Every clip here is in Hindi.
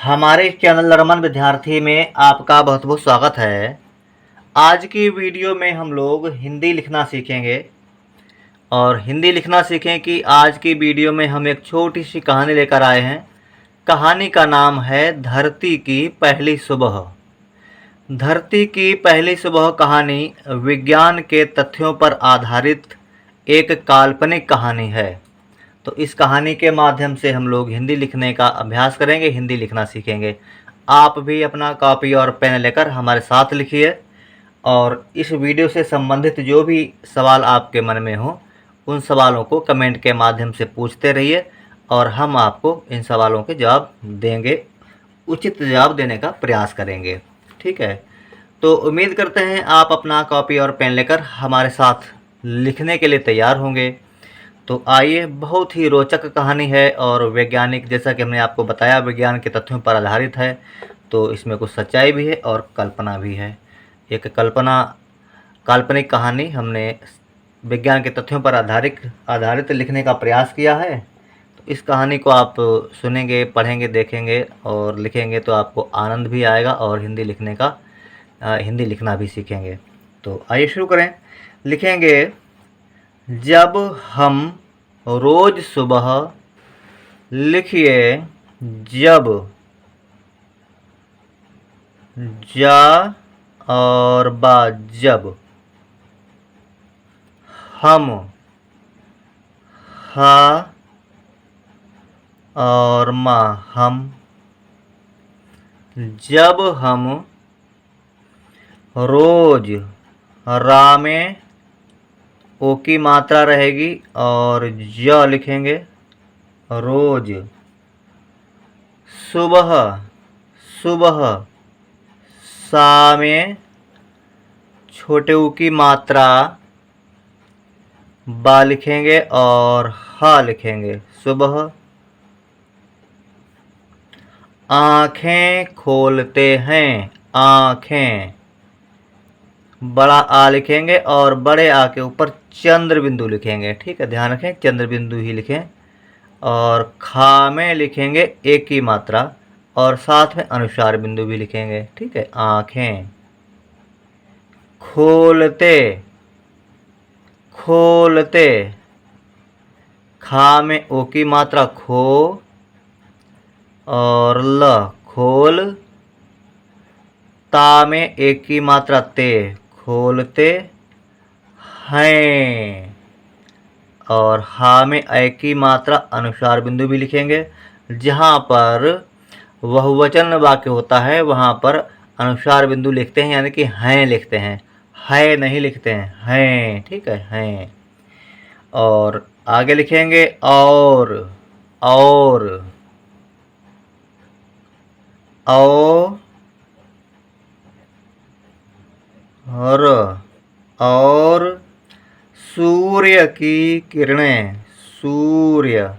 हमारे चैनल रमन विद्यार्थी में आपका बहुत बहुत स्वागत है। आज की वीडियो में हम लोग हिंदी लिखना सीखेंगे और हिंदी लिखना सीखें कि आज की वीडियो में हम एक छोटी सी कहानी लेकर आए हैं। कहानी का नाम है धरती की पहली सुबह। धरती की पहली सुबह कहानी विज्ञान के तथ्यों पर आधारित एक काल्पनिक कहानी है। तो इस कहानी के माध्यम से हम लोग हिंदी लिखने का अभ्यास करेंगे, हिंदी लिखना सीखेंगे। आप भी अपना कॉपी और पेन लेकर हमारे साथ लिखिए और इस वीडियो से संबंधित जो भी सवाल आपके मन में हो उन सवालों को कमेंट के माध्यम से पूछते रहिए और हम आपको इन सवालों के जवाब देंगे, उचित जवाब देने का प्रयास करेंगे। ठीक है, तो उम्मीद करते हैं आप अपना कॉपी और पेन लेकर हमारे साथ लिखने के लिए तैयार होंगे। तो आइए, बहुत ही रोचक कहानी है और वैज्ञानिक, जैसा कि हमने आपको बताया, विज्ञान के तथ्यों पर आधारित है। तो इसमें कुछ सच्चाई भी है और कल्पना भी है। एक काल्पनिक कहानी हमने विज्ञान के तथ्यों पर आधारित लिखने का प्रयास किया है। तो इस कहानी को आप सुनेंगे, पढ़ेंगे, देखेंगे और लिखेंगे तो आपको आनंद भी आएगा और हिंदी लिखना भी सीखेंगे। तो आइए शुरू करें। लिखेंगे, जब हम रोज सुबह। लिखिए, जब। जा और बा, जब। हम। हा और मा, हम। जब हम रोज, रा में ओ की मात्रा रहेगी और ज लिखेंगे, रोज। सुबह, सुबह, सा में छोटे ऊ की मात्रा बा लिखेंगे और हा लिखेंगे, सुबह। आँखें खोलते हैं, आँखें, बड़ा आ लिखेंगे और बड़े आ के ऊपर चंद्र बिंदु लिखेंगे। ठीक है, ध्यान रखें, चंद्र बिंदु ही लिखें। और खा में लिखेंगे एक की मात्रा और साथ में अनुस्वार बिंदु भी लिखेंगे। ठीक है, आँखें। खोलते, खोलते, खा में ओ की मात्रा खो और ल, खोल। ता में एक की मात्रा ते, खोलते हैं। और हा में ऐ की मात्रा अनुस्वार बिंदु भी लिखेंगे। जहाँ पर बहुवचन वाक्य होता है वहाँ पर अनुस्वार बिंदु लिखते हैं, यानी कि हैं लिखते हैं, है नहीं लिखते हैं, हैं। ठीक है, हैं। और आगे लिखेंगे और, और सूर्य की किरणें, सूर्य।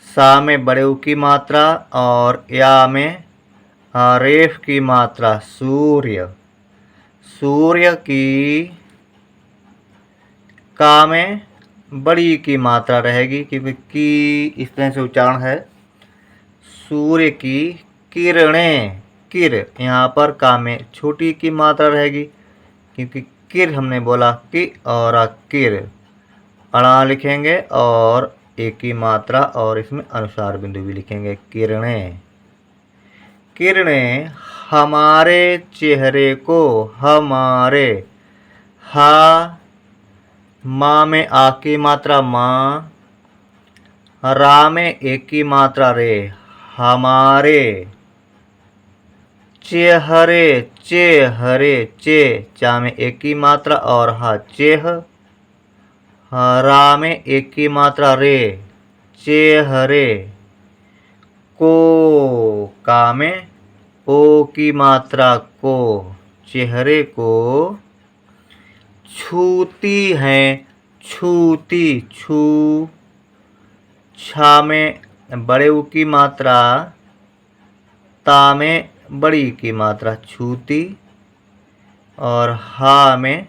सा में बड़े ऊ की मात्रा और या में रेफ की मात्रा, सूर्य। सूर्य की, का में बड़ी की मात्रा रहेगी क्योंकि की इस तरह से उच्चारण है। सूर्य की किरणें, किर, यहाँ पर का में छोटी की मात्रा रहेगी क्योंकि किर हमने बोला कि, और किर, अड़ा लिखेंगे और एक की मात्रा और इसमें अनुस्वार बिंदु भी लिखेंगे, किरणें। किरणें हमारे चेहरे को, हमारे। हा, माँ में आ की मात्रा माँ, रा में एक की मात्रा रे, हमारे। चेहरे, चेहरे, चे, चा में एक की मात्रा और हा, चेह। रा में एक की मात्रा रे, चेहरे। को, का में ओ की मात्रा को, चेहरे को। छूती हैं, छूती, छू। छा में बड़े ऊ की मात्रा, ता में बड़ी की मात्रा, छूती। और हा में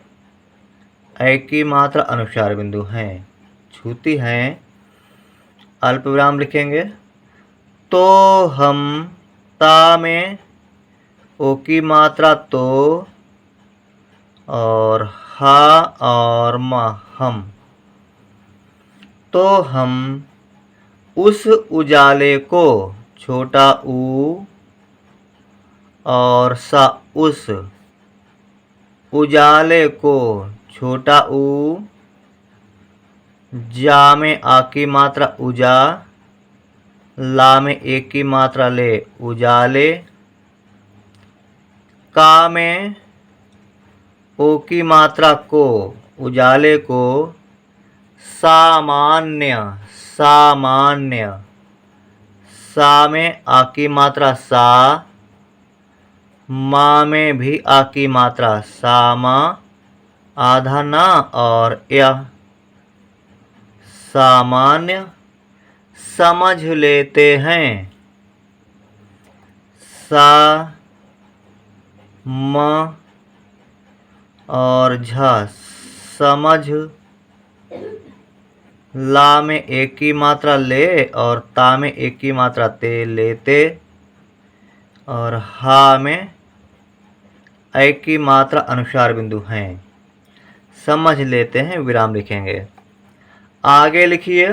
ऐ की मात्रा अनुस्वार बिंदु हैं, छूती हैं। अल्प विराम लिखेंगे। तो हम, ता में ओ की मात्रा तो, और हा और म हम। तो हम उस उजाले को, छोटा ऊ और सा उस, उजाले को, छोटा ऊ, जा में आ की मात्रा उजा, ला में एक की मात्रा ले, उजाले, का में ओ की मात्रा को, उजाले को, सामान्य, सामान्य, सा में आ की मात्रा सा, मा में भी आ की मात्रा सामा, आधा ना और यह, सामान्य, समझ लेते हैं, सा म और झ, समझ, ला में एक की मात्रा ले और ता में एक की मात्रा ते, लेते, और हा में एक की मात्रा अनुसार बिंदु हैं, समझ लेते हैं, विराम लिखेंगे। आगे लिखिए,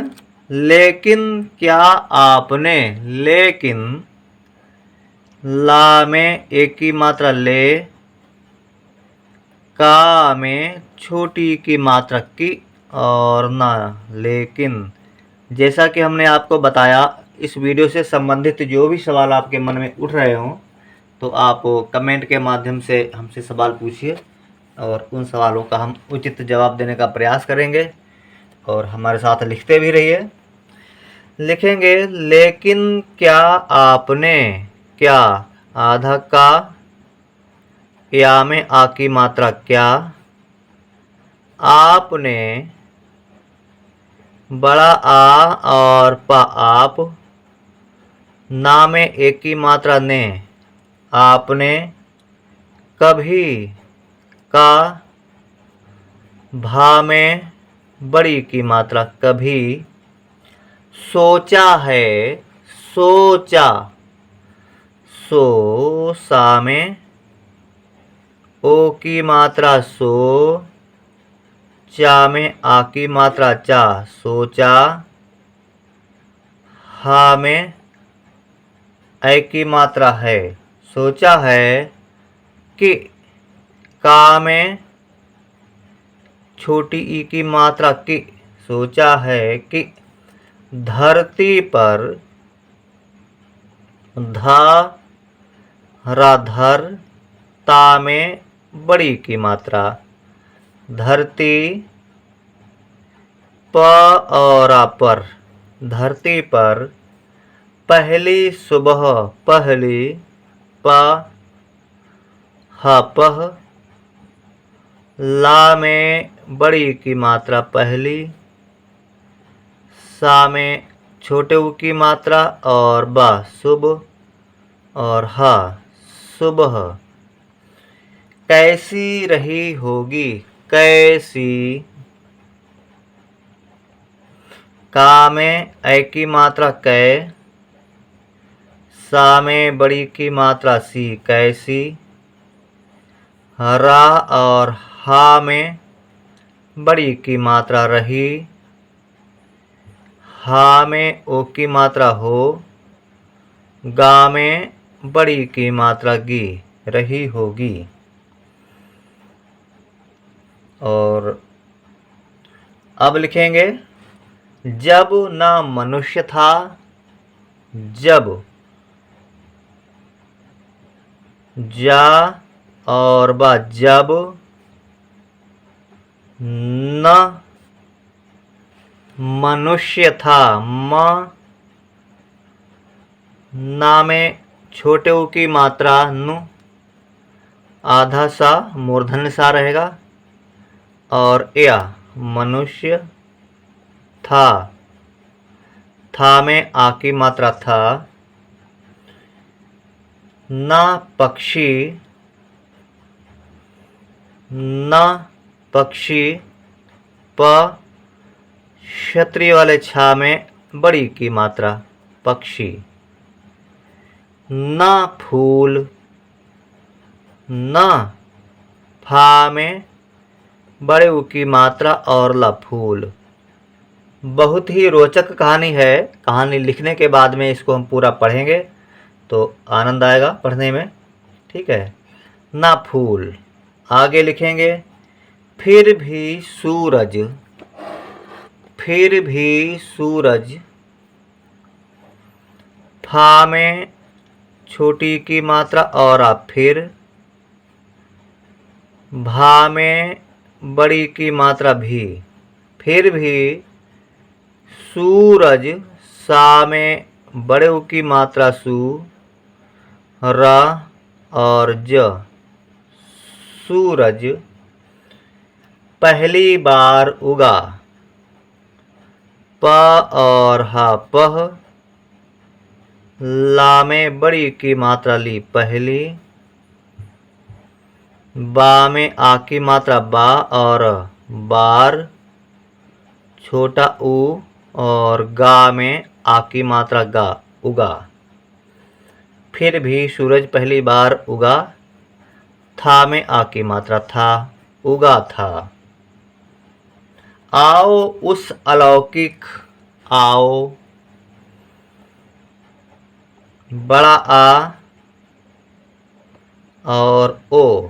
लेकिन क्या आपने, लेकिन, ला में एक की मात्रा ले, का में छोटी की मात्रा की और ना, लेकिन। जैसा कि हमने आपको बताया, इस वीडियो से संबंधित जो भी सवाल आपके मन में उठ रहे हों तो आप कमेंट के माध्यम से हमसे सवाल पूछिए और उन सवालों का हम उचित जवाब देने का प्रयास करेंगे, और हमारे साथ लिखते भी रहिए। लिखेंगे, लेकिन क्या आपने, क्या, आधा का, या में आ की मात्रा क्या, आपने, बड़ा आ और पा आप, ना में एक की मात्रा ने, आपने, कभी, का, भा में बड़ी की मात्रा कभी, सोचा है, सोचा, सो, सा में ओ की मात्रा सो, चा में आ की मात्रा चा, सोचा, हा में ऐ की मात्रा है, सोचा है कि, का में छोटी ई की मात्रा की, सोचा है कि धरती पर, धा, राधर, ता में बड़ी की मात्रा, धरती, प और आ पर, धरती पर, पहली सुबह, पहली, प, ह पह, ला में बड़ी की मात्रा पहली, सा में छोटे ऊ की मात्रा और बा शुभ, और हा सुबह, कैसी रही होगी, कैसी, का में ऐ की मात्रा कै, सा में बड़ी की मात्रा सी, कैसी, रा और हा में बड़ी की मात्रा रही, हा में ओ की मात्रा हो, गा में बड़ी की मात्रा गी, रही होगी। और अब लिखेंगे, जब न मनुष्य था, जब, जा और बा जब, न मनुष्य था, म, ना में छोटे ऊ की मात्रा नु, आधा सा मूर्धन्य सा रहेगा, और या मनुष्य था, था में आ की मात्रा था, ना पक्षी, ना पक्षी, प, क्षत्रिय वाले छा में बड़ी की मात्रा पक्षी, न फूल, न फा में बड़े ऊ की मात्रा और ला फूल। बहुत ही रोचक कहानी है। कहानी लिखने के बाद में इसको हम पूरा पढ़ेंगे तो आनंद आएगा पढ़ने में। ठीक है। ना फूल, आगे लिखेंगे फिर भी सूरज, फिर भी सूरज, फा में छोटी की मात्रा और फिर, भा में बड़ी की मात्रा भी, फिर भी सूरज, सा में बड़े ऊ की मात्रा सू, र और ज, सूरज पहली बार उगा, प और हा पह, ला में बड़ी की मात्रा ली पहली, बा में आ की मात्रा बा और बार, छोटा ऊ और गा में आ की मात्रा गा उगा। फिर भी सूरज पहली बार उगा, था में आ की मात्रा था, उगा था। आओ उस अलौकिक, आओ बड़ा आ और ओ,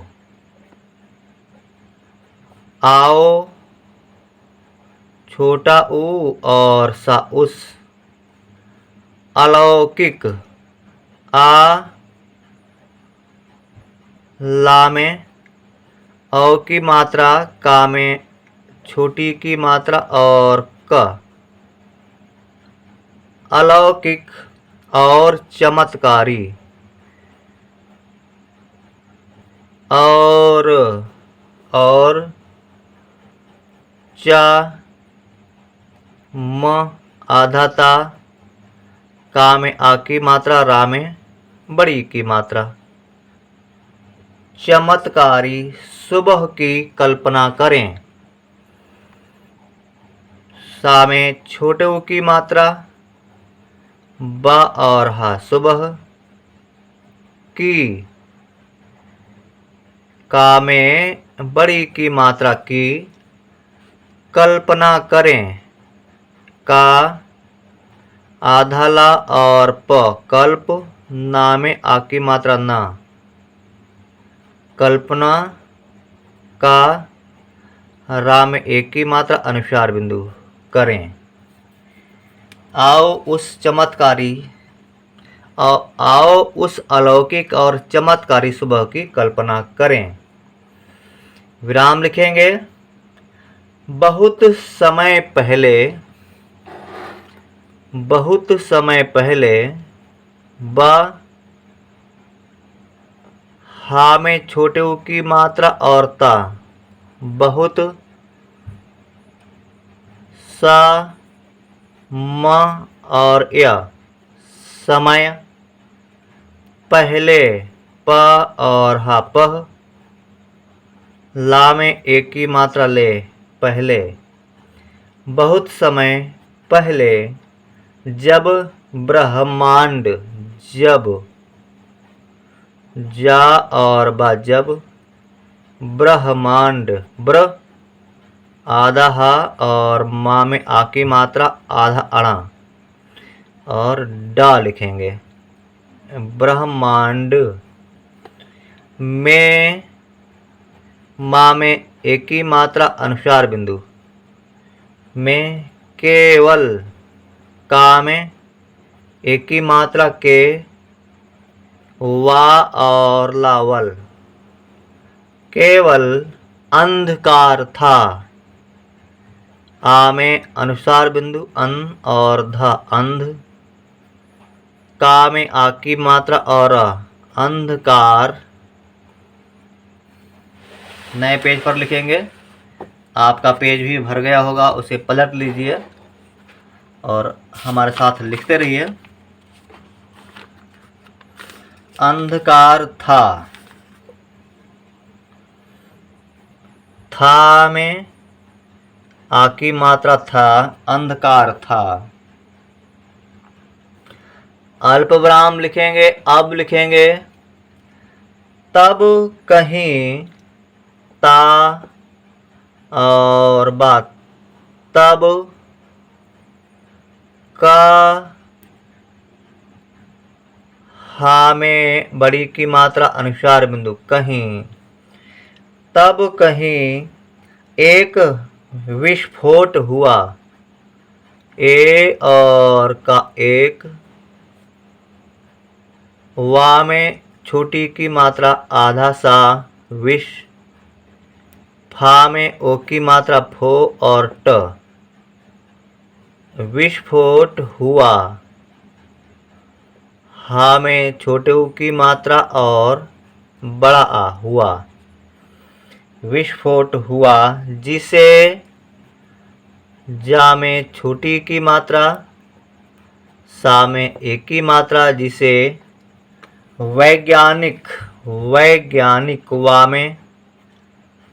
आओ छोटा ऊ और सा उस, अलौकिक, आ ला में औ की मात्रा, का में छोटी की मात्रा और क, अलौकिक और चमत्कारी, और चा म आधा ता, का में आ की मात्रा, रा में बड़ी की मात्रा। चमत्कारी सुबह की कल्पना करें, सा में छोटे ऊ की मात्रा, ब और हा सुबह की, का में बड़ी की मात्रा की, कल्पना करें, का आधा ला और प कल्प, ना में आ की मात्रा ना, कल्पना, का रा में एक की मात्रा अनुस्वार बिंदु करें। आओ उस चमत्कारी, आओ उस अलौकिक और चमत्कारी सुबह की कल्पना करें। विराम लिखेंगे। बहुत समय पहले, बहुत समय पहले, ब हा में छोटे ऊ की मात्रा और ता, बहुत, सा म और या समय, पहले प और हा पह, ला में एक की मात्रा ले पहले, बहुत समय पहले, जब ब्रह्मांड, जब, जा और बा जब, ब्रह्मांड, ब्र आधा हा और माँ में आ की मात्रा आधा अड़ा और डा लिखेंगे। ब्रह्मांड में, माँ में एक की मात्रा अनुस्वार बिंदु में, केवल, का में एक की मात्रा के, वा और लावल, केवल अंधकार था, आ में अनुस्वार बिंदु अन और ध अंध, का में आ की मात्रा और अंधकार। नए पेज पर लिखेंगे। आपका पेज भी भर गया होगा, उसे पलट लीजिए और हमारे साथ लिखते रहिए। अंधकार था, था में आ की मात्रा था, अंधकार था। अल्प विराम लिखेंगे, अब लिखेंगे तब कहीं ता और बात, तब का हा में बड़ी की मात्रा अनुसार बिंदु कहीं, तब कहीं एक विस्फोट हुआ, ए और का एक, वा में छोटी की मात्रा आधा सा विष, फा में ओ की मात्रा फो और ट, विस्फोट हुआ, हा में छोटे ऊ की मात्रा और बड़ा आ हुआ, विस्फोट हुआ जिसे जा में छोटी की मात्रा, सा में एक की मात्रा जिसे वैज्ञानिक, वैज्ञानिक वा में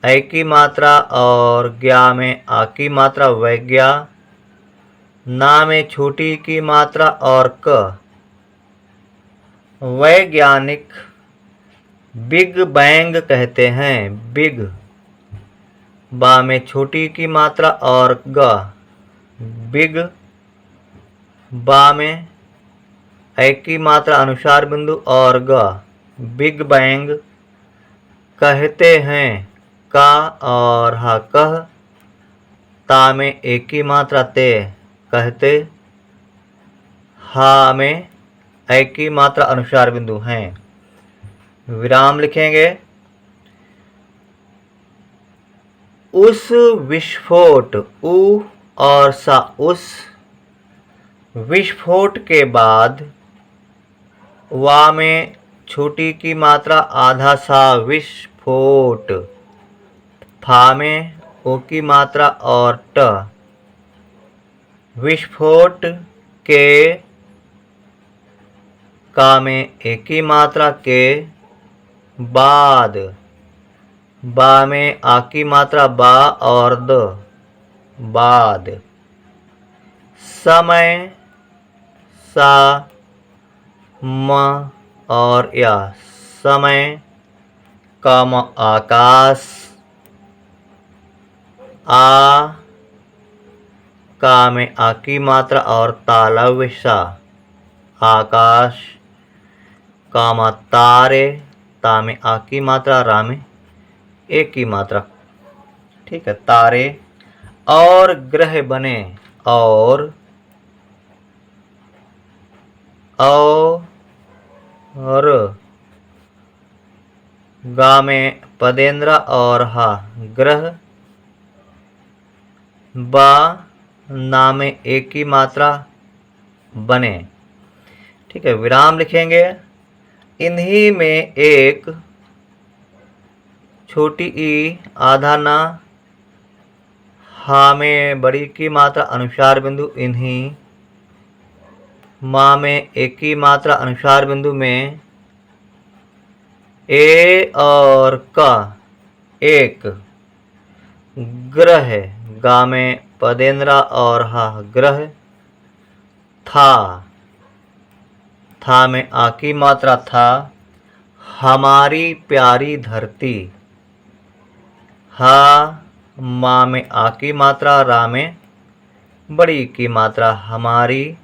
ऐ की मात्रा और ज्ञा में आ की मात्रा वैज्ञा, ना में छोटी की मात्रा और क, वैज्ञानिक बिग बैंग कहते हैं, बिग, बा में छोटी की मात्रा और ग, बिग, बा में ऐ की मात्रा अनुसार बिंदु और ग, बिग बैंग कहते हैं, का और हा कह, ता में एक की मात्रा ते कहते, हा में ऐ की मात्रा अनुसार बिंदु हैं। विराम लिखेंगे उस विस्फोट, उ और सा उस विस्फोट के बाद, वा में छोटी की मात्रा आधा सा विस्फोट, फा में ओ की मात्रा और ट, विस्फोट के, का में एक की मात्रा के बाद, बा में आ की मात्रा बा और द, बाद, समय, सा, म और या, समय, कम आकाश, आ, का में आ की मात्रा और तालव्य सा, आकाश, कामा तारे, ता में आ की मात्रा, रा में एक की मात्रा, ठीक है, तारे, और ग्रह बने, और गा में पदेंद्र और हा ग्रह, बा ना में एक की मात्रा बने, ठीक है। विराम लिखेंगे इन्हीं में एक छोटी ई आधा ना, हा में बड़ी की मात्रा अनुसार बिंदु इन्हीं, मा में एक की मात्रा अनुसार बिंदु में, ए और का एक, ग्रह, गा में पदेंद्रा और हा ग्रह, था में आ की मात्रा था, हमारी प्यारी धरती, हा मा में आ की मात्रा, रा में बड़ी की मात्रा हमारी,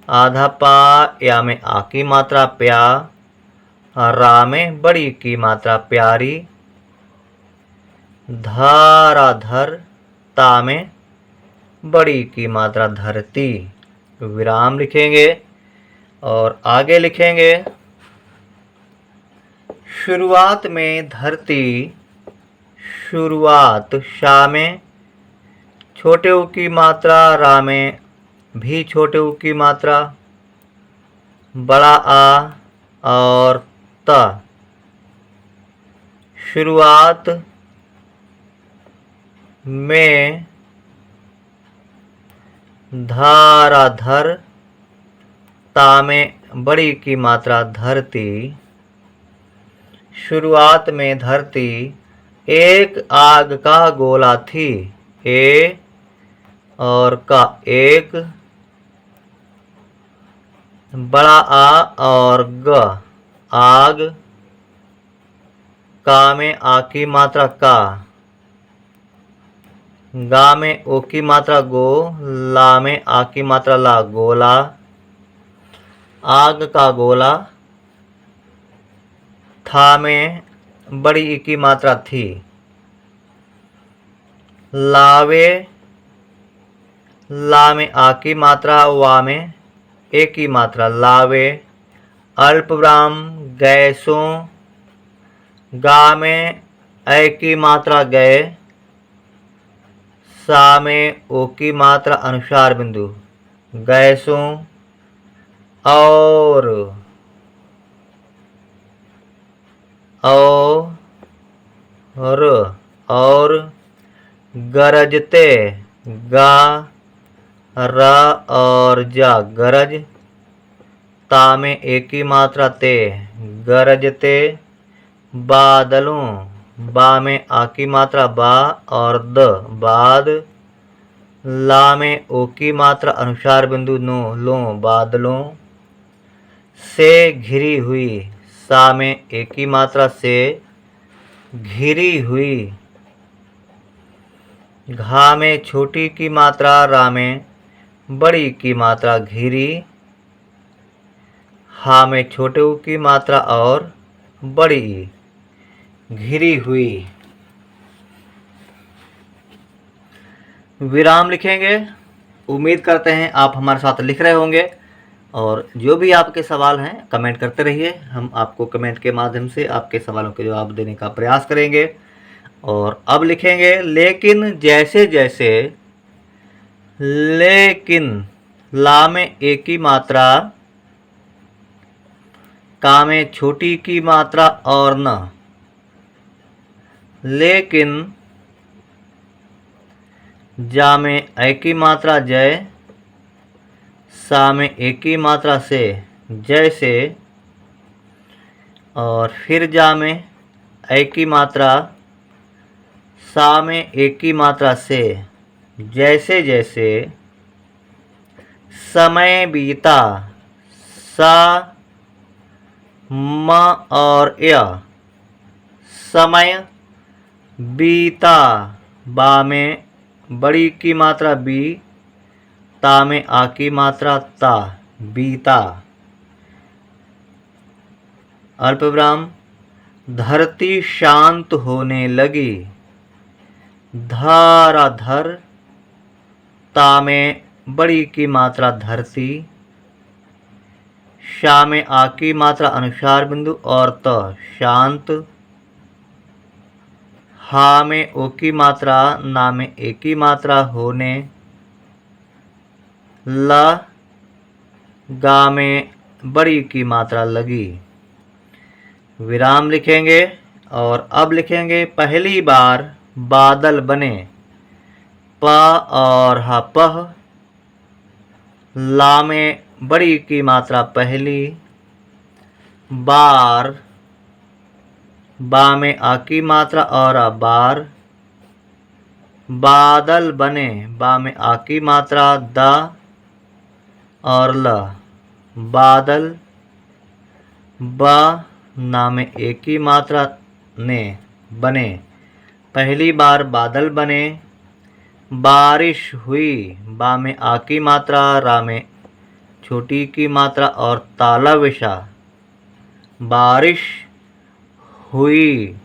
आधा पा या में आ की मात्रा प्या, रा में बड़ी की मात्रा प्यारी, धराधर, ता में बड़ी की मात्रा धरती। विराम लिखेंगे और आगे लिखेंगे शुरुआत में धरती, शुरुआत, शा में छोटे ऊ की मात्रा, रा में भी छोटे ऊ की मात्रा, बड़ा आ और त, शुरुआत में धराधर, ता में बड़ी की मात्रा धरती, शुरुआत में धरती एक आग का गोला थी, ए और का एक, बड़ा आ और ग आग, का में आ की मात्रा का, गा में ओ की मात्रा गो, ला में आ की मात्रा ला, गोला, आग का गोला, था में बड़ी ई की मात्रा थी, लावे, ला में आ की मात्रा, वा में ए की मात्रा, लावे, अल्पविराम गैसों, गा में ए की मात्रा गए, सा में ओ की मात्रा अनुसार बिंदु, गैसों, और और गरजते, गा रा और जा गरज, ता में एक की मात्रा ते, गरजते, बादलों, बा में आ की मात्रा बा और द बाद, ला में ओ की मात्रा अनुसार बिंदु नो लो बादलों, से घिरी हुई, सा में एक की मात्रा से, घिरी हुई, घा में छोटी की मात्रा, रा में बड़ी की मात्रा घिरी, हा में छोटे ऊ की मात्रा और बड़ी घिरी हुई। विराम लिखेंगे। उम्मीद करते हैं आप हमारे साथ लिख रहे होंगे, और जो भी आपके सवाल हैं कमेंट करते रहिए। हम आपको कमेंट के माध्यम से आपके सवालों के जवाब देने का प्रयास करेंगे। और अब लिखेंगे लेकिन जैसे जैसे, लेकिन ला में एक की मात्रा, का में छोटी की मात्रा और न, लेकिन जा में ए की मात्रा जय, सा में एक की मात्रा से जैसे, और फिर जा में ए की मात्रा, सा में एक की मात्रा से जैसे जैसे, समय बीता, सा म और या, समय बीता, बा में बड़ी की मात्रा बी, ता में आ की मात्रा ता, बीता, अल्पविराम, धरती शांत होने लगी, धराधर, ता में बड़ी की मात्रा धरती, शा में आ की मात्रा अनुसार बिंदु और त शांत, हा में ओ की मात्रा, ना में ए की मात्रा होने, ला, गा में बड़ी की मात्रा लगी। विराम लिखेंगे। और अब लिखेंगे पहली बार बादल बने, प और हा पह, ला में बड़ी की मात्रा पहली, बार, बा में आ की मात्रा और आ बार, बादल बने, बा में आ की मात्रा दा और ल, बादल, बा, ना में एक की मात्रा ने, बने, पहली बार बादल बने, बारिश हुई, बा में आ की मात्रा, रा में छोटी की मात्रा और ताला विशा, बारिश हुई,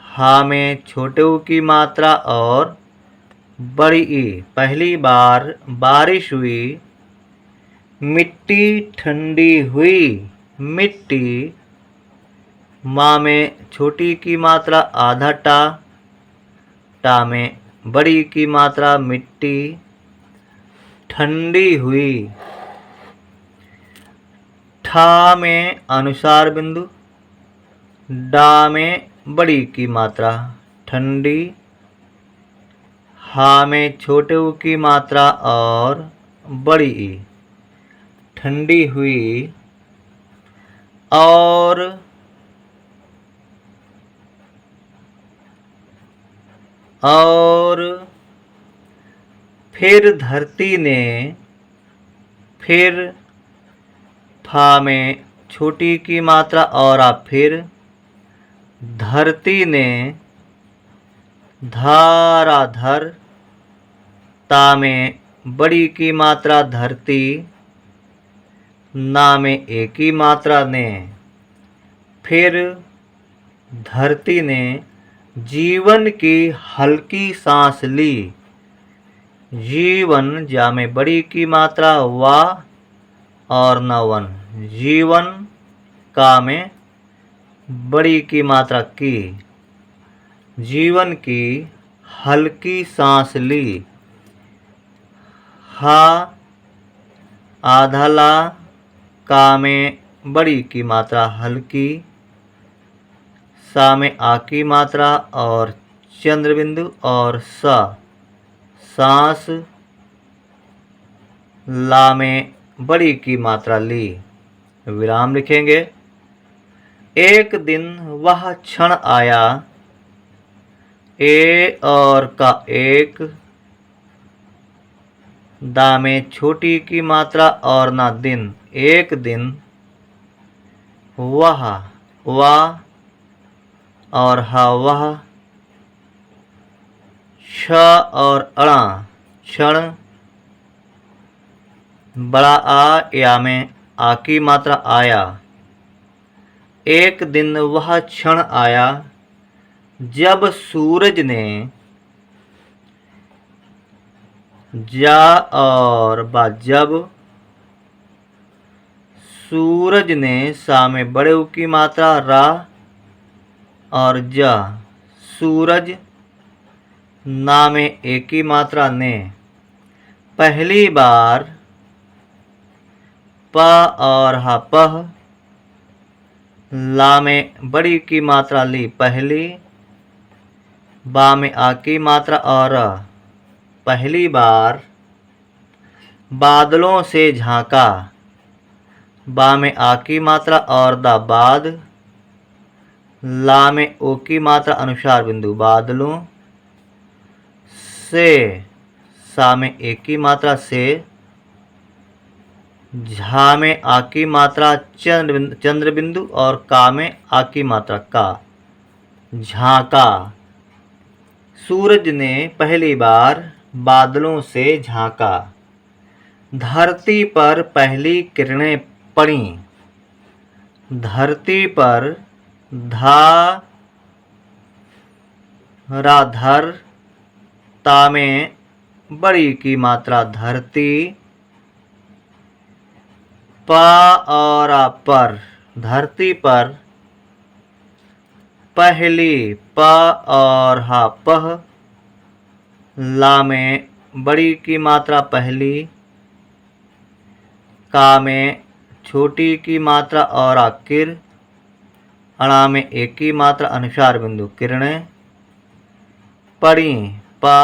हा में छोटे ऊ की मात्रा और बड़ी ई, पहली बार बारिश हुई, मिट्टी ठंडी हुई, मिट्टी, माँ में छोटी की मात्रा आधा टा, टा में बड़ी की मात्रा मिट्टी, ठंडी हुई, ठा में अनुसार बिंदु, डा में बड़ी की मात्रा ठंडी, हा में छोटे ऊ की मात्रा और बड़ी ई, ठंडी हुई, और फिर धरती ने, फिर फा में छोटी की मात्रा और आ फिर धरती ने धारा धर ता में बड़ी की मात्रा धरती ना में एक की मात्रा ने फिर धरती ने जीवन की हल्की सांस ली। जीवन जा में बड़ी की मात्रा वा और न वन। जीवन का में बड़ी की मात्रा की। जीवन की हल्की सांस ली। हा आधा ला का में बड़ी की मात्रा हल्की। सा में आ की मात्रा और चंद्र बिंदु और सा सांस। ला में बड़ी की मात्रा ली। विराम लिखेंगे। एक दिन वह क्षण आया। ए और का एक। दा में छोटी की मात्रा और ना दिन। एक दिन वह वाह और हा वह। छ और अड़ा क्षण। बड़ा आ या में आ की मात्रा आया। एक दिन वह क्षण आया जब सूरज ने जा और बा जब। सूरज ने सा में बड़े उ की मात्रा रा और जा। सूरज ना में एक की मात्रा ने पहली बार प और हा पह। ला में बड़ी की मात्रा ली पहली। बा में आ की मात्रा और पहली बार बादलों से झांका। बा में आ की मात्रा और दा बाद। ला में ओ की मात्रा अनुसार बिंदु बादलों से। सा में एक की मात्रा से। झा में आ की मात्रा चंद्र बिंदु और का में आ की मात्रा का। झांका। सूरज ने पहली बार बादलों से झांका। धरती पर पहली किरणें पड़ी। धरती पर धा राधर ता में बड़ी की मात्रा धरती। पा और आ पर धरती पर पहली। प और हा पह। ला में बड़ी की मात्रा पहली। का में छोटी की मात्रा और आ किर। अणा में एक की मात्रा अनुसार बिंदु किरणें पड़ी। पा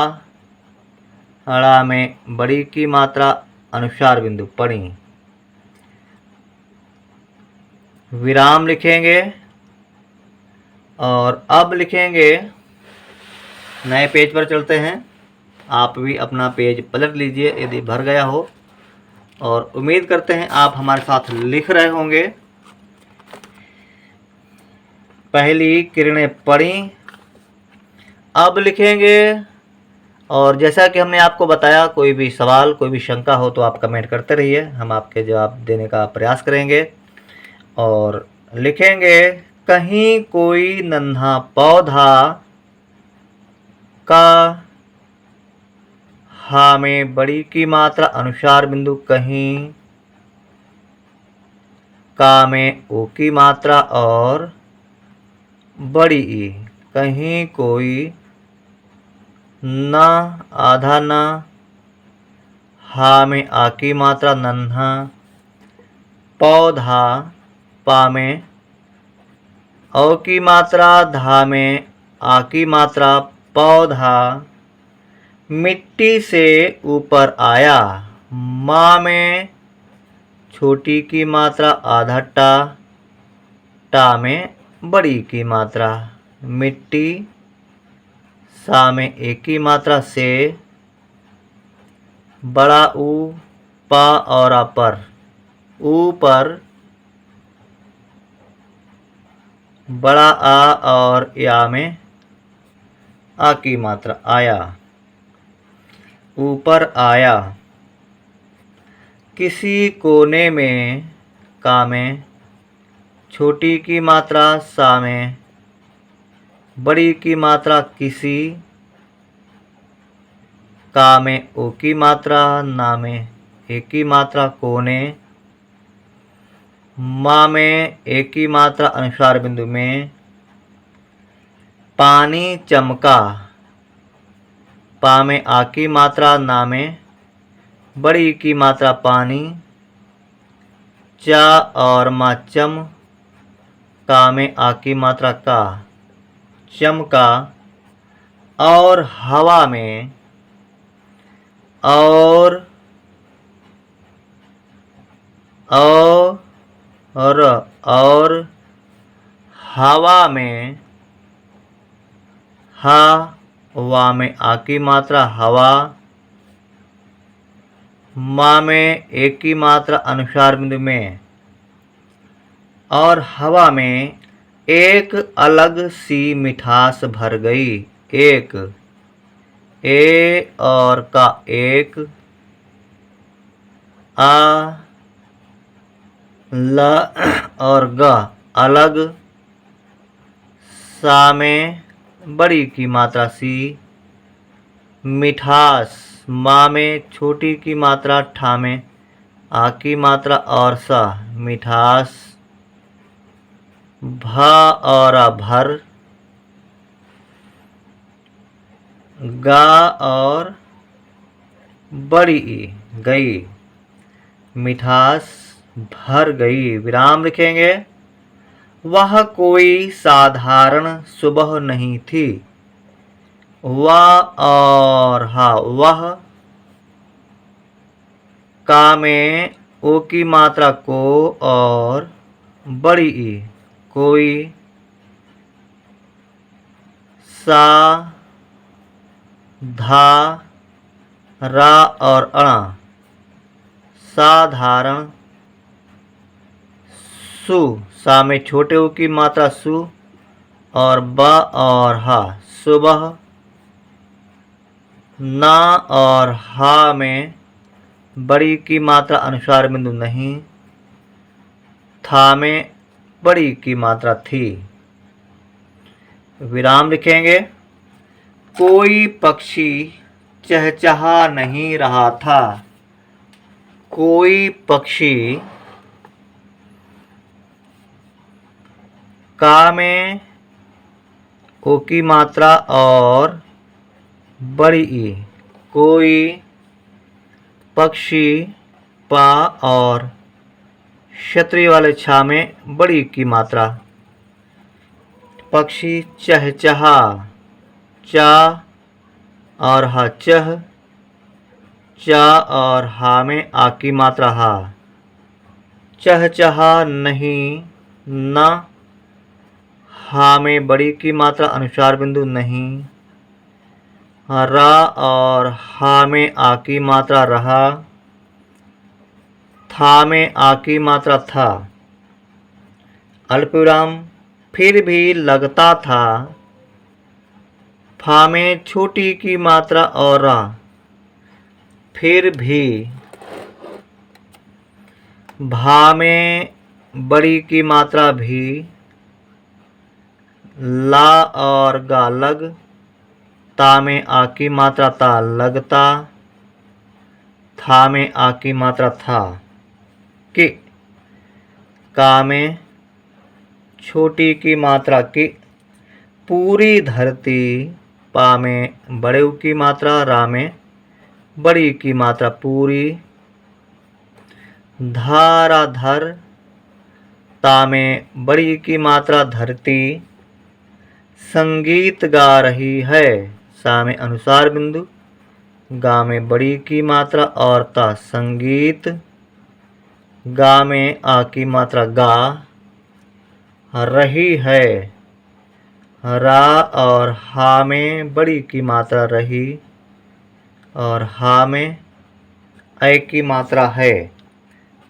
अड़ा में बड़ी की मात्रा अनुसार बिंदु पड़ी। विराम लिखेंगे और अब लिखेंगे। नए पेज पर चलते हैं। आप भी अपना पेज पलट लीजिए यदि भर गया हो, और उम्मीद करते हैं आप हमारे साथ लिख रहे होंगे। पहली किरणें पड़ी। अब लिखेंगे। और जैसा कि हमने आपको बताया, कोई भी सवाल कोई भी शंका हो तो आप कमेंट करते रहिए, हम आपके जवाब देने का प्रयास करेंगे। और लिखेंगे कहीं कोई नन्हा पौधा का। हा में बड़ी की मात्रा अनुसार बिंदु कहीं। का में ओ की मात्रा और बड़ी ई। कहीं कोई न आधा न। हा में आ की मात्रा नन्हा। पौधा पा में औ की मात्रा। धा में आ की मात्रा पौधा मिट्टी से ऊपर आया। माँ में छोटी की मात्रा आधा टा। टा में बड़ी की मात्रा मिट्टी। सा में एक की मात्रा से। बड़ा ऊ पा और आ पर ऊपर बड़ा आ और या में आ की मात्रा आया। ऊपर आया। किसी कोने में का में छोटी की मात्रा सा में बड़ी की मात्रा किसी का में ओ की मात्रा ना में एक की मात्रा कोने माँ में एक की मात्रा अनुस्वार बिंदु में पानी चमका पा में आ की मात्रा ना में बड़ी की मात्रा पानी चा और मा चम का में आ की मात्रा का चमका और हवा में और हवा में हवा में आ की मात्रा हवा माँ में एक की मात्रा अनुस्वार बिंदु में और हवा में एक अलग सी मिठास भर गई। एक ए और का एक आ ल और ग अलग सा में बड़ी की मात्रा सी मिठास माँ में छोटी की मात्रा ठा में आ की मात्रा और सा मिठास भ और भर गा और बड़ी ई गई मिठास भर गई। विराम लिखेंगे। वह कोई साधारण सुबह नहीं थी। वह और वह का में ओ की मात्रा को और बड़ी ई कोई सा धा रा और अणा साधारण सु सा में छोटे ऊ की मात्रा सु और ब और हा सुबह ना और हा में बड़ी की मात्रा अनुस्वार बिंदु नहीं था में बड़ी की मात्रा थी। विराम लिखेंगे। कोई पक्षी चहचहा नहीं रहा था। कोई पक्षी का में ओ की मात्रा और बड़ी ई कोई पक्षी पा और क्षत्रिय वाले छा में बड़ी की मात्रा पक्षी चहचहा चा और हा चह चा और हा में आ की मात्रा हा चहचहा नहीं न हा में बड़ी की मात्रा अनुस्वार बिंदु नहीं रा और हा में आ की मात्रा रहा था में आ की मात्रा था। अल्पविराम फिर भी लगता था फा में छोटी की मात्रा और रा फिर भी भा में बड़ी की मात्रा भी ला और गा लग ता में आ की मात्रा ता लगता था में आ की मात्रा था कि का में छोटी की मात्रा की पूरी धरती पा में बड़े ऊ की मात्रा रा में बड़ी की मात्रा पूरी धारा धर ता में बड़ी की मात्रा धरती संगीत गा रही है। सा में अनुस्वार बिंदु गा में बड़ी की मात्रा और ता संगीत गा में आ की मात्रा गा रही है। रा और हा में बड़ी की मात्रा रही और हा में ऐ की मात्रा है।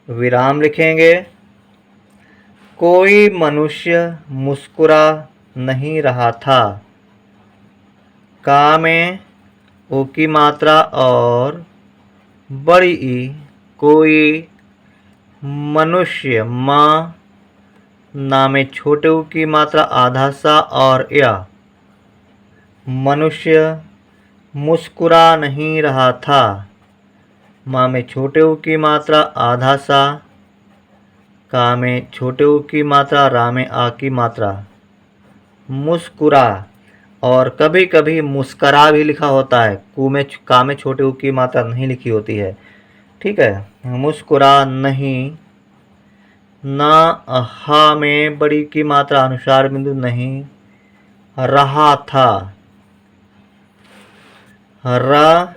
विराम लिखेंगे। कोई मनुष्य मुस्कुरा नहीं रहा था। का में ओ की मात्रा और बड़ी ई। कोई मनुष्य माँ ना में छोटे ऊ की मात्रा आधा सा और या। मनुष्य मुस्कुरा नहीं रहा था। माँ में छोटे ऊ की मात्रा आधा सा। का में छोटे ऊ की मात्रा रा में आ की मात्रा। मुस्कुरा और कभी कभी मुस्करा भी लिखा होता है। कू में का में छोटे ऊ की मात्रा नहीं लिखी होती है। ठीक है, मुस्कुरा नहीं। ना हा में बड़ी की मात्रा अनुसार बिंदु नहीं रहा था। रा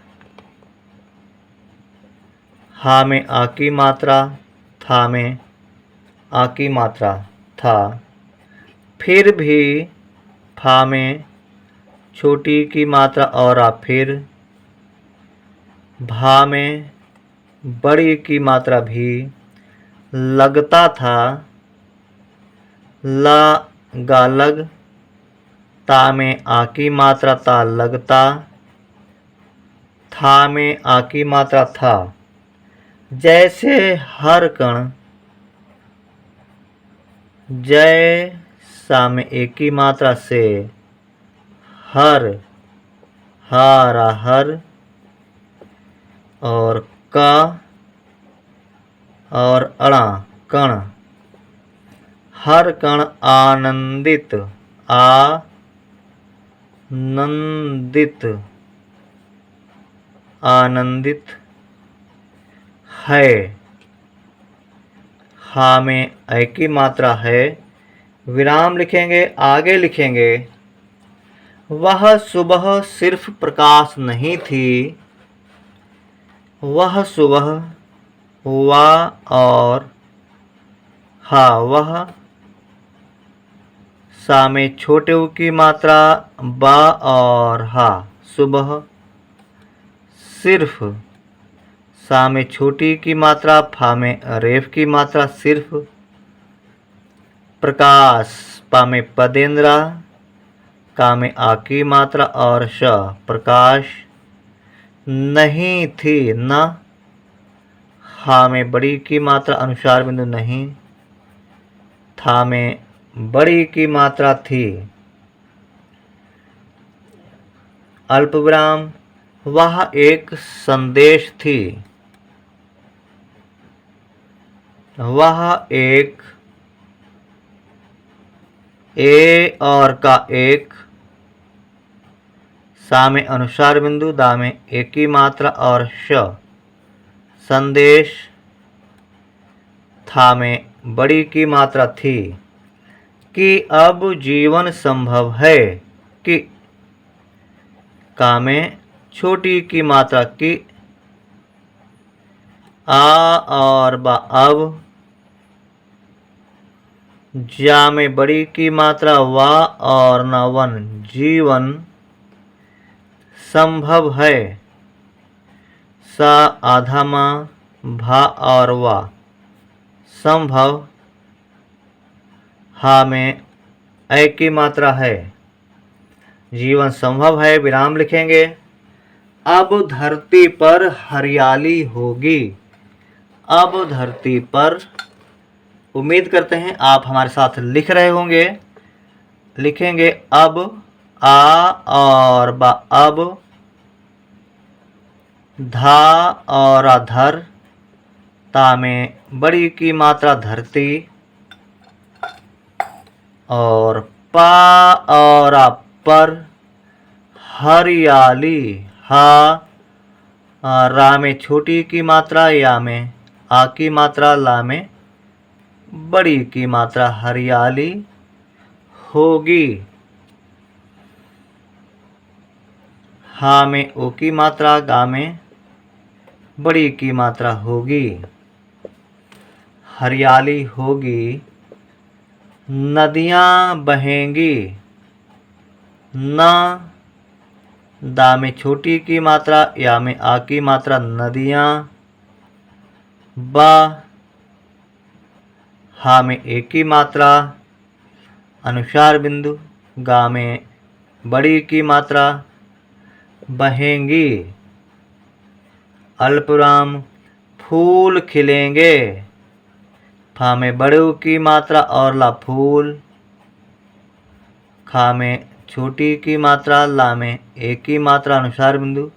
हा में आ की मात्रा, था में आ की मात्रा था। फिर भी फा में छोटी की मात्रा और आ। फिर भा में बड़ी की मात्रा भी लगता था। ला गालग। ता में आ की मात्रा ता लगता। था में आ की मात्रा था। जैसे हर कण। जय सा में एक की मात्रा से हर हारा हर और का और अड़ा कण। हर कण आनंदित। आनंदित आनंदित है। हा में ऐ की मात्रा है। विराम लिखेंगे, आगे लिखेंगे। वह सुबह सिर्फ प्रकाश नहीं थी। वह सुबह वा और हा वह। सा में छोटे ऊ की मात्रा बा और हा सुबह। सिर्फ सा में छोटी की मात्रा, फा में रेफ की मात्रा सिर्फ। प्रकाश पा में पदेंद्रा, का में आ की मात्रा और श प्रकाश नहीं थी न। हा में बड़ी की मात्रा अनुसार बिंदु नहीं। था में बड़ी की मात्रा थी। अल्पविराम। वह एक संदेश थी। वह एक ए और का एक। सा में अनुसार बिंदु, दा में एक की मात्रा और श संदेश। था में बड़ी की मात्रा थी। कि अब जीवन संभव है। कि का में छोटी की मात्रा की। आ और बा अब। जा में बड़ी की मात्रा वा और न वन जीवन संभव है। सा आधा माँ भा और वा संभव। हा में ऐ की मात्रा है। जीवन संभव है। विराम लिखेंगे। अब धरती पर हरियाली होगी। अब धरती पर, उम्मीद करते हैं आप हमारे साथ लिख रहे होंगे। लिखेंगे अब आ और बा अब। धा और अधर। ता में बड़ी की मात्रा धरती और पा और आ पर हरियाली। हा रा में छोटी की मात्रा, या में आ की मात्रा, ला में बड़ी की मात्रा हरियाली होगी। हा में ओ की मात्रा, गा में बड़ी की मात्रा होगी। हरियाली होगी। नदियाँ बहेंगी। न दा में छोटी की मात्रा, या में आ की मात्रा नदियाँ। बा हा में एक की मात्रा अनुस्वार बिंदु, गा में बड़ी की मात्रा बहेंगी, अल्पविराम फूल खिलेंगे, फा में बड़े की मात्रा और ला फूल, खा में छोटी की मात्रा, ला में एक की मात्रा अनुस्वार बिंदु,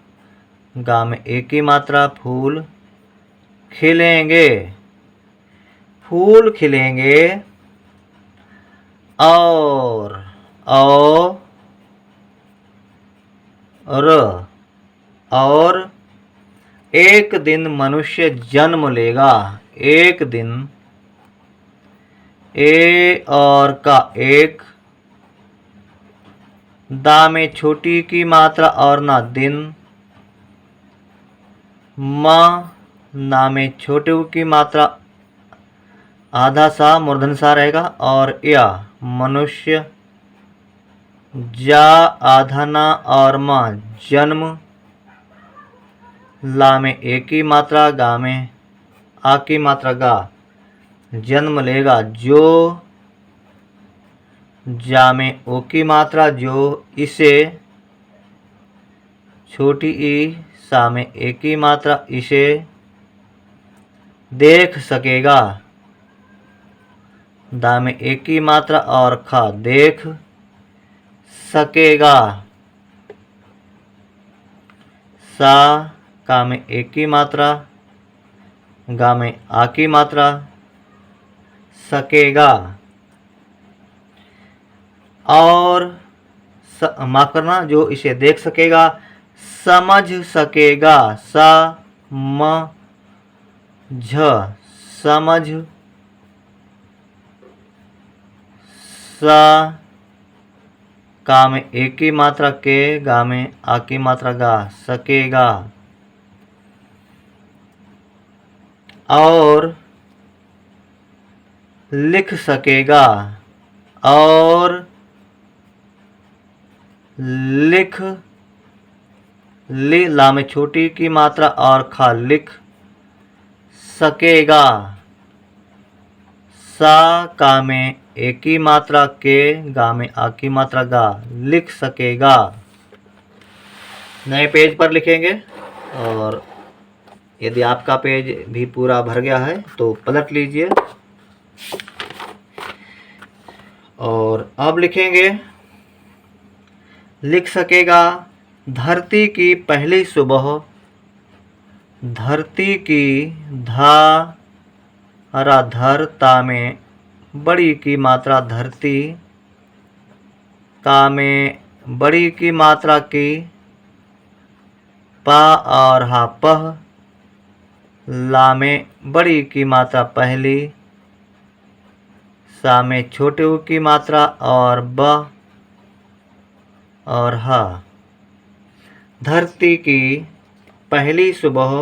गा में एक की मात्रा फूल खिलेंगे, फूल खिलेंगे। और एक दिन मनुष्य जन्म लेगा, एक दिन, ए और का एक, दा में छोटी की मात्रा और ना दिन, माँ ना में छोटे की मात्रा आधा सा मूर्धन सा रहेगा, और या मनुष्य, जा आधा ना और माँ जन्म, ला में एक की मात्रा, गा में आ की मात्रा गा, जन्म लेगा जो, जा में ओ की मात्रा जो, इसे, छोटी ई, सा में एक की मात्रा इसे देख सकेगा, दा में एक की मात्रा और खा देख सकेगा, सा का में एक की मात्रा, गा में आ की मात्रा सकेगा। और माफ करना, जो इसे देख सकेगा, समझ सकेगा, सा म झ समझ, सा का में एक की मात्रा के, गा में आ की मात्रा गा सकेगा। और लिख सकेगा, और लिख, ला में छोटी की मात्रा और खा लिख सकेगा, सा का में एक की मात्रा के, गा में आ की मात्रा गा लिख सकेगा। नए पेज पर लिखेंगे, और यदि आपका पेज भी पूरा भर गया है तो पलट लीजिए। और अब लिखेंगे, लिख सकेगा, धरती की पहली सुबह, धरती की, धा हरा धर, ता में बड़ी की मात्रा धरती, का में बड़ी की मात्रा की, पा और हा पह, ला में बड़ी की मात्रा पहली, सा में छोटे ऊ की मात्रा और ब और हा। धरती की पहली सुबह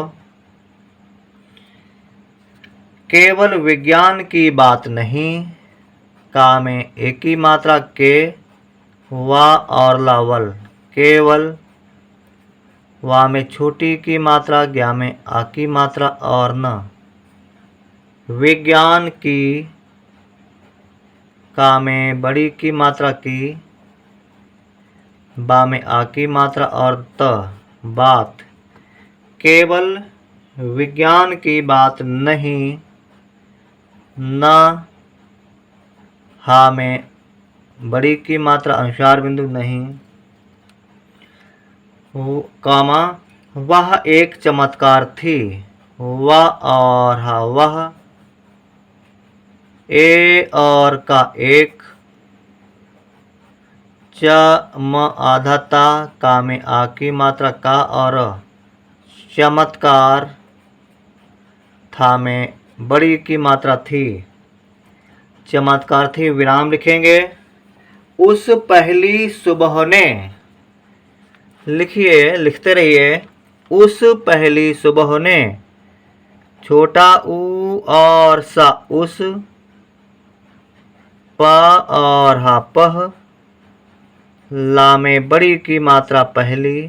केवल विज्ञान की बात नहीं, का में एक की मात्रा के, वा और लावल केवल, वा में छोटी की मात्रा, ज्ञा में आ की मात्रा और न, विज्ञान की, का में बड़ी की मात्रा की, बा में आ की मात्रा और त बात, केवल विज्ञान की बात नहीं, न, हा में बड़ी की मात्रा अनुस्वार बिंदु नहीं, कामा वह एक चमत्कार थी, वह और हा वह, ए और का एक, च म आधा ता, का में आ की मात्रा का और चमत्कार, था में बड़ी की मात्रा थी, चमत्कार थी, विराम लिखेंगे। उस पहली सुबह ने, लिखिए, लिखते रहिए, उस पहली सुबह ने, छोटा ऊ और सा उस, प और हा पह, ला में बड़ी की मात्रा पहली,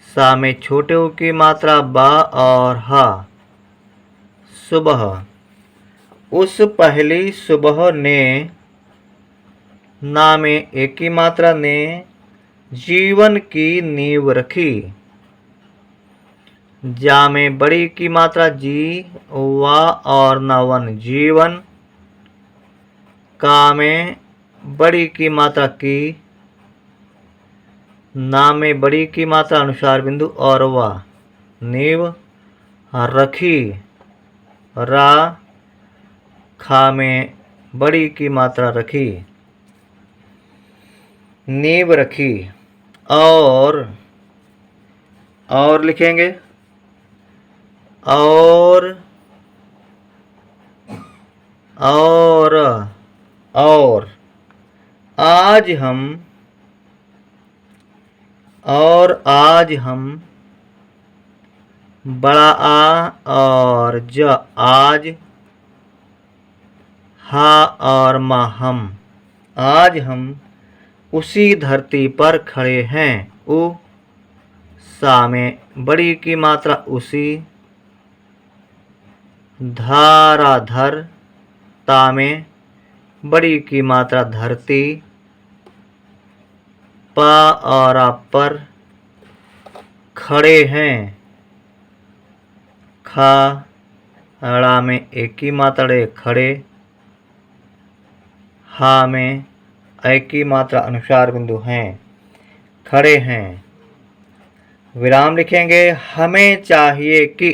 सा में छोटे ऊ की मात्रा बा और हा, सुबह। उस पहली सुबह ने, ना में एक की मात्रा ने, जीवन की नींव रखी। जा में बड़ी की मात्रा जी, वा और नवन जीवन। का में बड़ी की मात्रा की, ना में बड़ी की मात्रा अनुसार बिंदु और वा नींव रखी। रा खा में बड़ी की मात्रा रखी, नींव रखी। और लिखेंगे और आज हम बड़ा आ और ज आज, हा और मा हम, आज हम उसी धरती पर खड़े हैं। उ सा में बड़ी की मात्रा उसी, धाराधर। ता में बड़ी की मात्रा धरती, पा और आप पर खड़े हैं। खा ड़ा में एक की मात्रा खड़े, हा में एक की मात्रा अनुसार बिंदु हैं, खड़े हैं। विराम लिखेंगे। हमें चाहिए कि,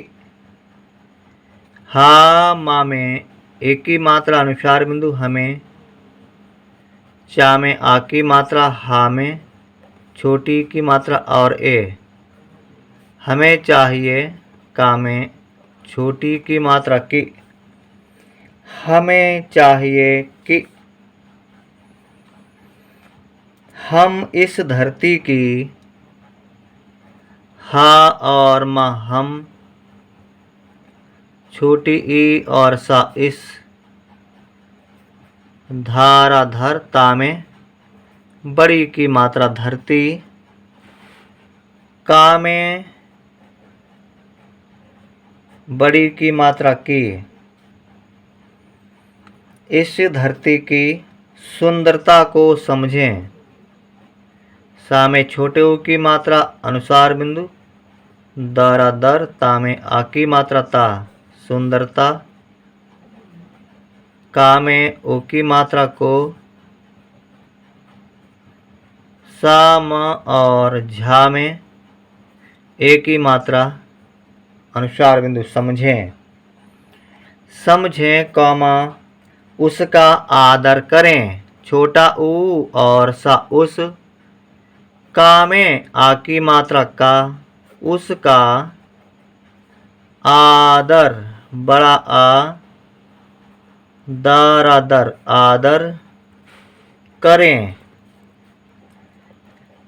हा मा में एक की मात्रा अनुसार बिंदु हमें, चा में आ की मात्रा, हा में छोटी की मात्रा और ए, हमें चाहिए। का में छोटी की मात्रा की, हमें चाहिए कि हम इस धरती की, हा और मा हम, छोटी ई और सा इस, धाराधर। ता में बड़ी की मात्रा धरती, का में बड़ी की मात्रा की, इस धरती की सुंदरता को समझें। सा में छोटे ऊ की मात्रा अनुसार बिंदु, दरादर। ता में आ की मात्रा ता, सुंदरता। का में ओ की मात्रा को, सा म और झा में ए की मात्रा अनुसार बिंदु समझें। कौमा उसका आदर करें। छोटा ऊ और सा उस, का में आ की मात्रा का, उसका आदर। बड़ा आ दरादर आदर करें।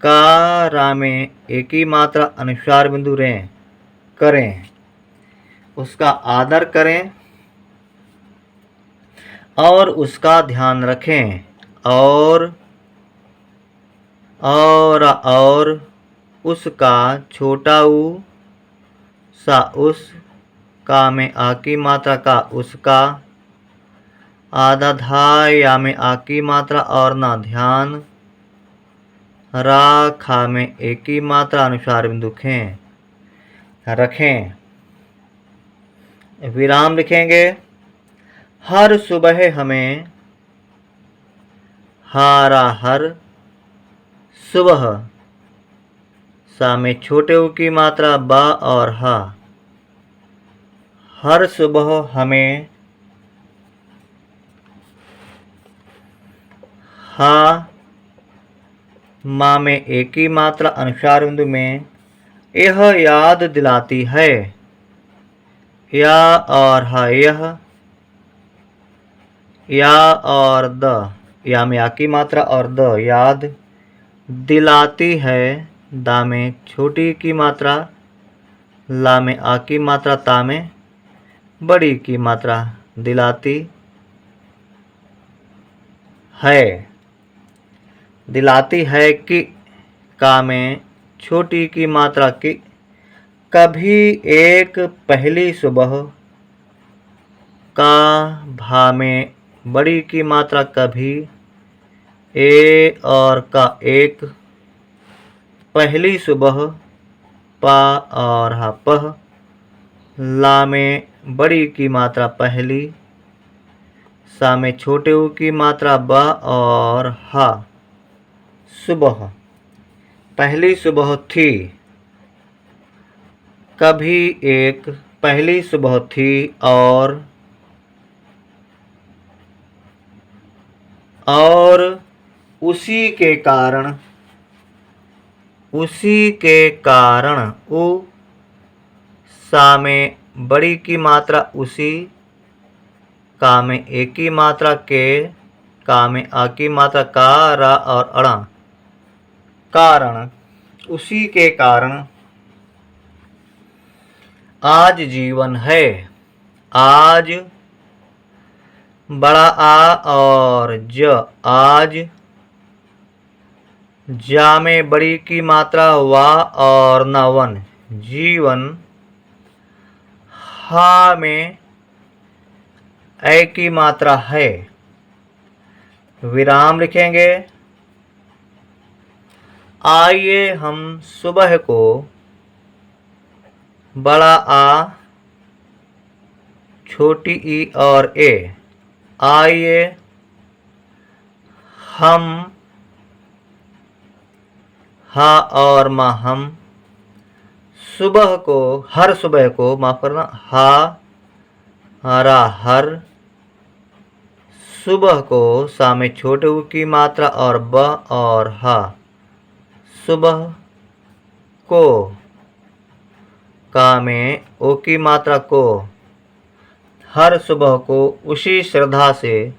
का रा में एक ही मात्रा अनुसार बिंदु रें, करें, उसका आदर करें और उसका ध्यान रखें। और उसका छोटा ऊ सा उस, का में आ की मात्रा का उसका, आधा धा या में आ की मात्रा और ना ध्यान, रा खा में एक की मात्रा अनुसार बिंदु रखें। विराम लिखेंगे। हर सुबह हमें, हारा हर, सुबह। सा में छोटे ऊ की मात्रा बा और हा, हर सुबह हमें, हा मा में एक ही मात्रा अनुसार बिंदु में यह याद दिलाती है। या और हा यह, या और द, या में आ की मात्रा और द याद दिलाती है। दा में छोटी की मात्रा, ला में आ की मात्रा, ता में बड़ी की मात्रा दिलाती है। दिलाती है कि, का में छोटी की मात्रा की, कभी एक पहली सुबह का भा में बड़ी की मात्रा कभी, ए और का एक, पहली सुबह पा और हा पह, ला में बड़ी की मात्रा पहली, सा में छोटे ऊ की मात्रा ब और हा सुबह। पहली सुबह थी, कभी एक, पहली सुबह थी और उसी के कारण उ, सा में बड़ी की मात्रा उसी, का में एक की मात्रा के, का में आ की मात्रा का, रा और अड़ा, कारण, उसी के कारण आज जीवन है। आज बड़ा आ और ज, आज, जा में बड़ी की मात्रा वा और न वन, जीवन। हा में ए की मात्रा है, विराम लिखेंगे। आइए हम सुबह को बड़ा आ, छोटी ई और ए, आइए हम, हा और मा हम, सुबह को, हर सुबह को, माफ करना, हा हरा हर, सुबह को, सा में छोटे ऊ की मात्रा और ब और हा, सुबह को, का में ओ की मात्रा को, हर सुबह को, उसी श्रद्धा से,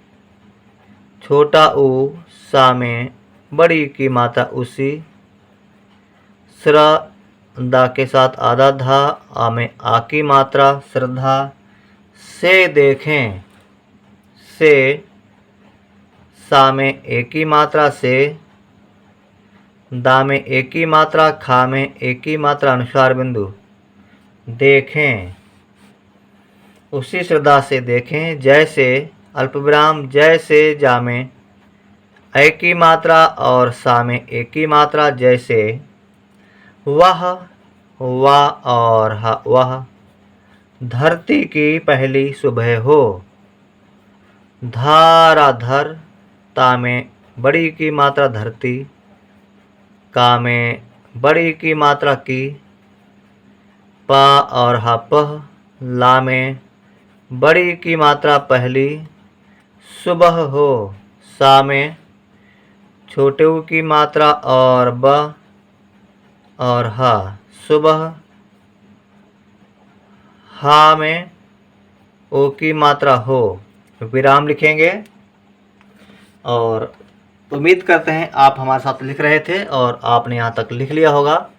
छोटा ऊ, सा में बड़ी की मात्रा उसी, श्रद्धा के साथ आधा धा, आ में आ की मात्रा श्रद्धा से देखें, से, सा में एक की मात्रा से, दा में एक की मात्रा, खा में एक की मात्रा अनुसार बिंदु, देखें, उसी श्रद्धा से देखें, जैसे अल्पविराम, जैसे, जा में ए की मात्रा और सा में एक की मात्रा, जैसे वह, वा और हा वह, धरती की पहली सुबह हो, धारा धर, ता में बड़ी की मात्रा धरती, का में बड़ी की मात्रा की, पा और हा पह, ला में बड़ी की मात्रा पहली, सुबह हो, सा में छोटे ऊ की मात्रा और ब और हा, सुबह, हा में ओ की मात्रा हो, विराम लिखेंगे। और उम्मीद करते हैं आप हमारे साथ लिख रहे थे और आपने यहाँ तक लिख लिया होगा।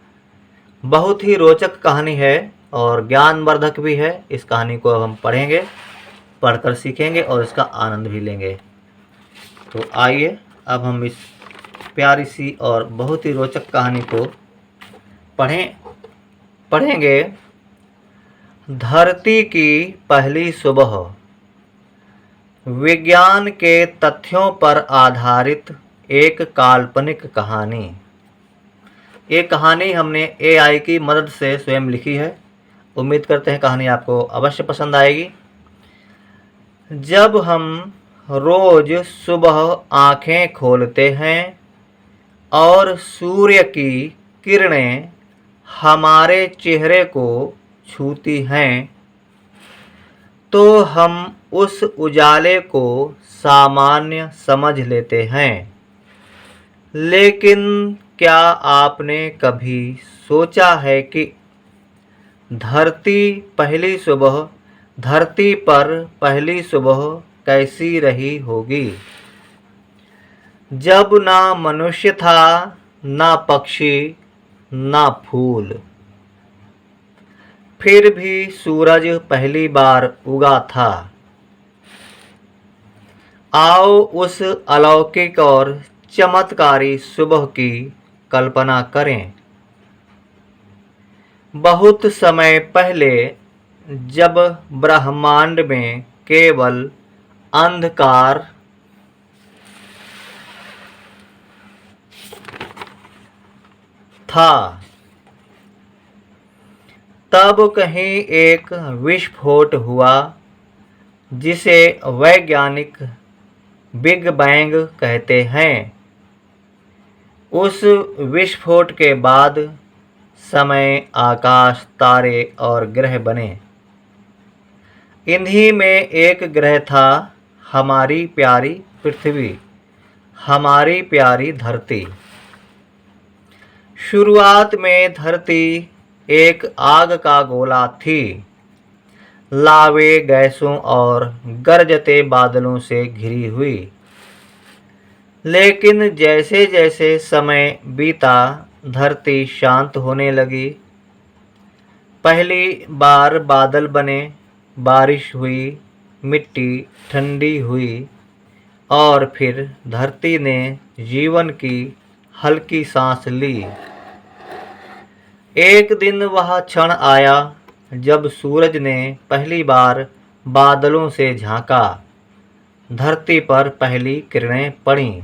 बहुत ही रोचक कहानी है और ज्ञानवर्धक भी है। इस कहानी को हम पढ़ेंगे, पढ़कर सीखेंगे और इसका आनंद भी लेंगे। तो आइए अब हम इस प्यारी सी और बहुत ही रोचक कहानी को पढ़ेंगे। धरती की पहली सुबह, विज्ञान के तथ्यों पर आधारित एक काल्पनिक कहानी। ये कहानी हमने AI की मदद से स्वयं लिखी है। उम्मीद करते हैं कहानी आपको अवश्य पसंद आएगी। जब हम रोज सुबह आंखें खोलते हैं और सूर्य की किरणें हमारे चेहरे को छूती हैं, तो हम उस उजाले को सामान्य समझ लेते हैं। लेकिन क्या आपने कभी सोचा है कि धरती पर पहली सुबह कैसी रही होगी, जब ना मनुष्य था, ना पक्षी, ना फूल, फिर भी सूरज पहली बार उगा था। आओ उस अलौकिक और चमत्कारी सुबह की कल्पना करें। बहुत समय पहले, जब ब्रह्मांड में केवल अंधकार था। तब कहीं एक विस्फोट हुआ जिसे वैज्ञानिक बिग बैंग कहते हैं। उस विस्फोट के बाद समय, आकाश, तारे और ग्रह बने। इन्हीं में एक ग्रह था हमारी प्यारी पृथ्वी, हमारी प्यारी धरती। शुरुआत में धरती एक आग का गोला थी, लावे, गैसों और गरजते बादलों से घिरी हुई। लेकिन जैसे जैसे समय बीता, धरती शांत होने लगी। पहली बार बादल बने, बारिश हुई, मिट्टी ठंडी हुई और फिर धरती ने जीवन की हल्की सांस ली। एक दिन वह क्षण आया जब सूरज ने पहली बार बादलों से झांका, धरती पर पहली किरणें पड़ीं।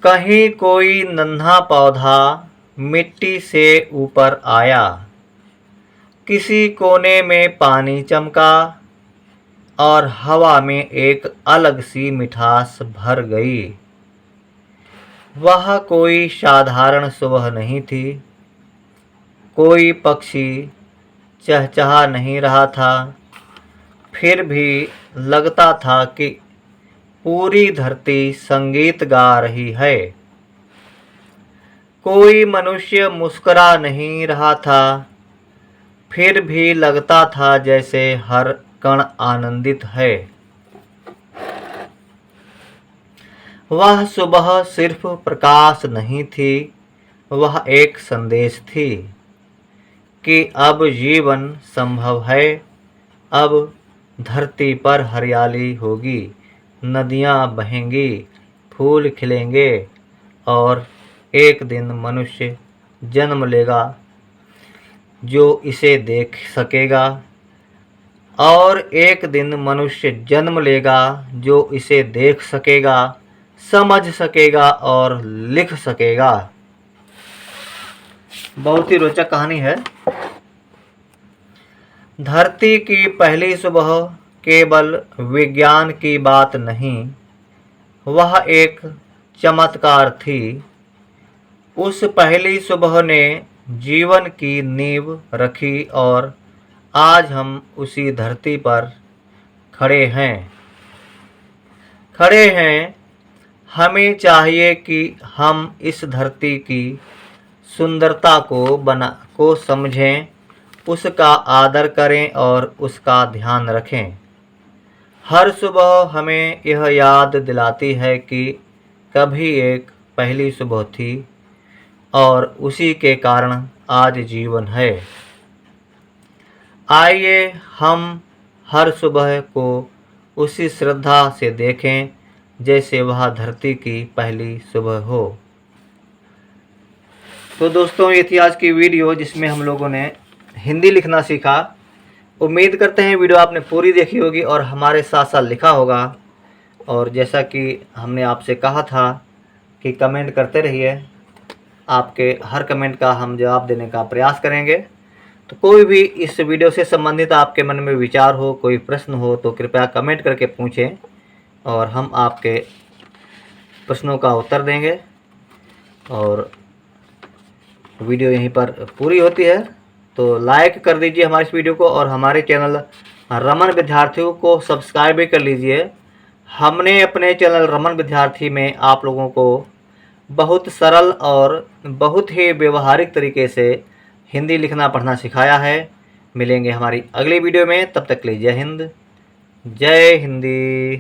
कहीं कोई नन्हा पौधा मिट्टी से ऊपर आया, किसी कोने में पानी चमका और हवा में एक अलग सी मिठास भर गई। वह कोई साधारण सुबह नहीं थी। कोई पक्षी चहचहा नहीं रहा था, फिर भी लगता था कि पूरी धरती संगीत गा रही है। कोई मनुष्य मुस्कुरा नहीं रहा था, फिर भी लगता था जैसे हर कण आनंदित है। वह सुबह सिर्फ प्रकाश नहीं थी, वह एक संदेश थी कि अब जीवन संभव है। अब धरती पर हरियाली होगी, नदियाँ बहेंगी, फूल खिलेंगे और एक दिन मनुष्य जन्म लेगा जो इसे देख सकेगा। और एक दिन मनुष्य जन्म लेगा जो इसे देख सकेगा, समझ सकेगा और लिख सकेगा। बहुत ही रोचक कहानी है। धरती की पहली सुबह केवल विज्ञान की बात नहीं, वह एक चमत्कार थी। उस पहली सुबह ने जीवन की नींव रखी और आज हम उसी धरती पर खड़े हैं। हमें चाहिए कि हम इस धरती की सुंदरता को समझें, उसका आदर करें और उसका ध्यान रखें। हर सुबह हमें यह याद दिलाती है कि कभी एक पहली सुबह थी और उसी के कारण आज जीवन है। आइए हम हर सुबह को उसी श्रद्धा से देखें जैसे वह धरती की पहली सुबह हो। तो दोस्तों, ये थी आज की वीडियो जिसमें हम लोगों ने हिंदी लिखना सीखा। उम्मीद करते हैं वीडियो आपने पूरी देखी होगी और हमारे साथ साथ लिखा होगा। और जैसा कि हमने आपसे कहा था कि कमेंट करते रहिए, आपके हर कमेंट का हम जवाब देने का प्रयास करेंगे। तो कोई भी इस वीडियो से संबंधित आपके मन में विचार हो, कोई प्रश्न हो तो कृपया कमेंट करके पूछें और हम आपके प्रश्नों का उत्तर देंगे। और वीडियो यहीं पर पूरी होती है, तो लाइक कर दीजिए हमारे इस वीडियो को और हमारे चैनल रमन विद्यार्थियों को सब्सक्राइब भी कर लीजिए। हमने अपने चैनल रमन विद्यार्थी में आप लोगों को बहुत सरल और बहुत ही व्यवहारिक तरीके से हिंदी लिखना पढ़ना सिखाया है। मिलेंगे हमारी अगली वीडियो में, तब तक के लिए जय हिंद, जय हिंदी।